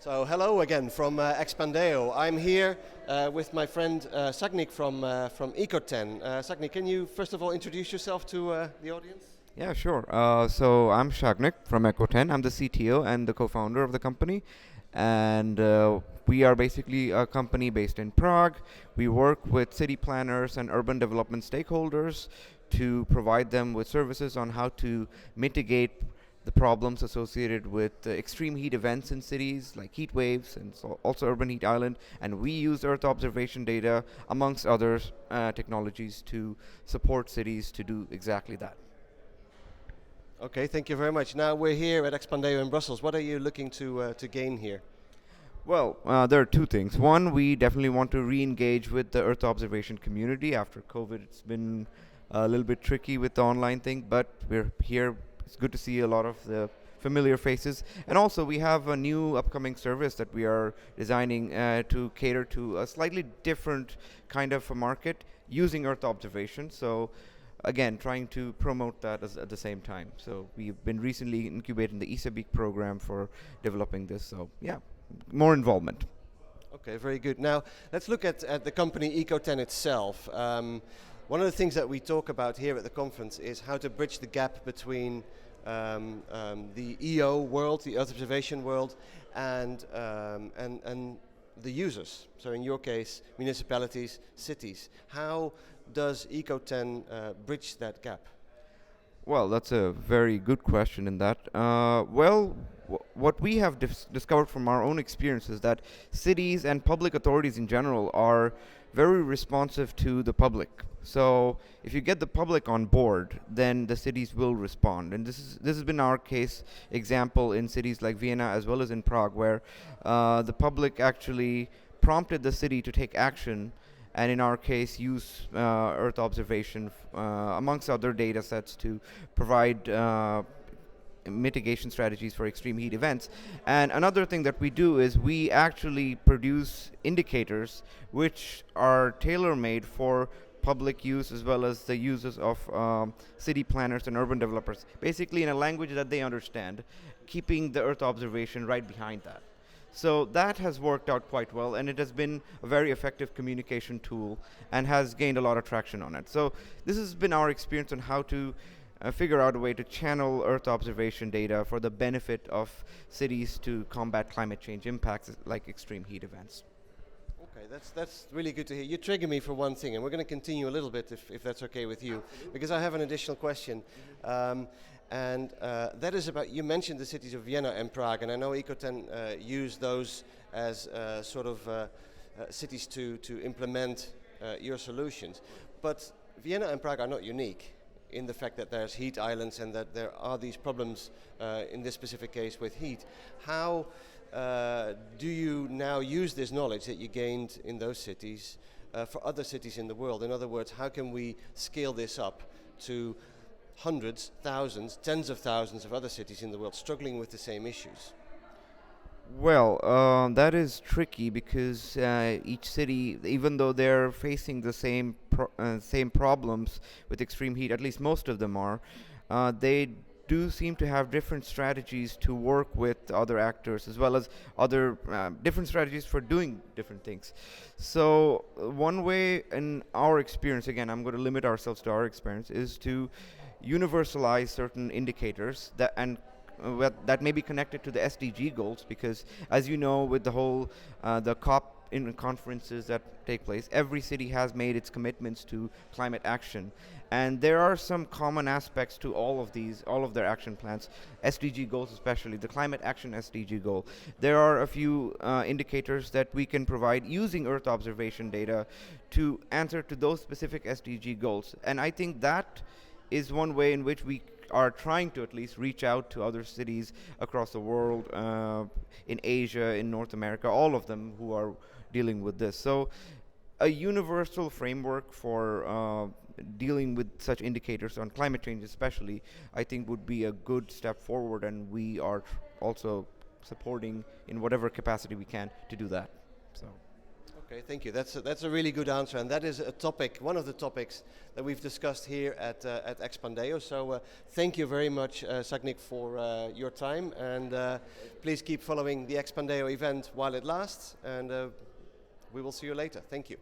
So hello again from EXPANDEO. I'm here with my friend Sagnik from Ecoten. Sagnik, can you first of all introduce yourself to the audience? Yeah, sure. So I'm Sagnik from Ecoten. I'm the CTO and the co-founder of the company, and we are basically a company based in Prague. We work with city planners and urban development stakeholders to provide them with services on how to mitigate the problems associated with extreme heat events in cities like heat waves and so also urban heat island. And we use Earth observation data amongst other technologies to support cities to do exactly that. Okay, thank you very much. Now we're here at EXPANDEO in Brussels. What are you looking to gain here? Well, there are two things. One, we definitely want to re-engage with the Earth observation community. After COVID, it's been a little bit tricky with the online thing, but we're here. It's good to see a lot of the familiar faces. And also, we have a new upcoming service that we are designing to cater to a slightly different kind of a market using Earth observation. So again, trying to promote that at the same time. So we've been recently incubating the ESABIC program for developing this. So yeah, more involvement. Okay, very good. Now let's look at the company Ecoten itself. One of the things that we talk about here at the conference is how to bridge the gap between the EO world, the Earth observation world, and the users. So in your case, municipalities, cities. How does Ecoten bridge that gap? Well, that's a very good question in that. Well, what we have discovered from our own experience is that cities and public authorities in general are very responsive to the public. So if you get the public on board, then the cities will respond. And this has been our case example in cities like Vienna as well as in Prague, where the public actually prompted the city to take action, and in our case use Earth observation amongst other data sets to provide mitigation strategies for extreme heat events. And another thing that we do is we actually produce indicators which are tailor-made for public use as well as the users of city planners and urban developers, basically in a language that they understand, keeping the Earth observation right behind that. So that has worked out quite well, and it has been a very effective communication tool and has gained a lot of traction on it. So this has been our experience on how to figure out a way to channel Earth observation data for the benefit of cities to combat climate change impacts like extreme heat events. Okay, that's really good to hear. You trigger me for one thing, and we're going to continue a little bit if that's okay with you, because I have an additional question. That is about, you mentioned the cities of Vienna and Prague, and I know Ecoten use those as sort of cities to implement your solutions. But Vienna and Prague are not unique in the fact that there's heat islands and that there are these problems in this specific case with heat. How do you now use this knowledge that you gained in those cities for other cities in the world? In other words, how can we scale this up to hundreds, thousands, tens of thousands of other cities in the world struggling with the same issues? Well, that is tricky because each city, even though they're facing the same problems with extreme heat, at least most of them are, they do seem to have different strategies to work with other actors as well as other different strategies for doing different things. So one way in our experience, again, I'm going to limit ourselves to our experience, is to universalize certain indicators that may be connected to the SDG goals, because as you know, with the whole the COP in conferences that take place, every city has made its commitments to climate action, and there are some common aspects to all of their action plans, SDG goals especially, the climate action SDG goal. There are a few indicators that we can provide using Earth observation data to answer to those specific SDG goals, and I think that is one way in which we are trying to at least reach out to other cities across the world, in Asia, in North America, all of them who are dealing with this. So a universal framework for dealing with such indicators on climate change especially, I think would be a good step forward, and we are also supporting in whatever capacity we can to do that. So. Okay, thank you. That's a really good answer, and that is a topic, one of the topics that we've discussed here at EXPANDEO. So thank you very much, Sagnik, for your time, and please keep following the EXPANDEO event while it lasts, and we will see you later. Thank you.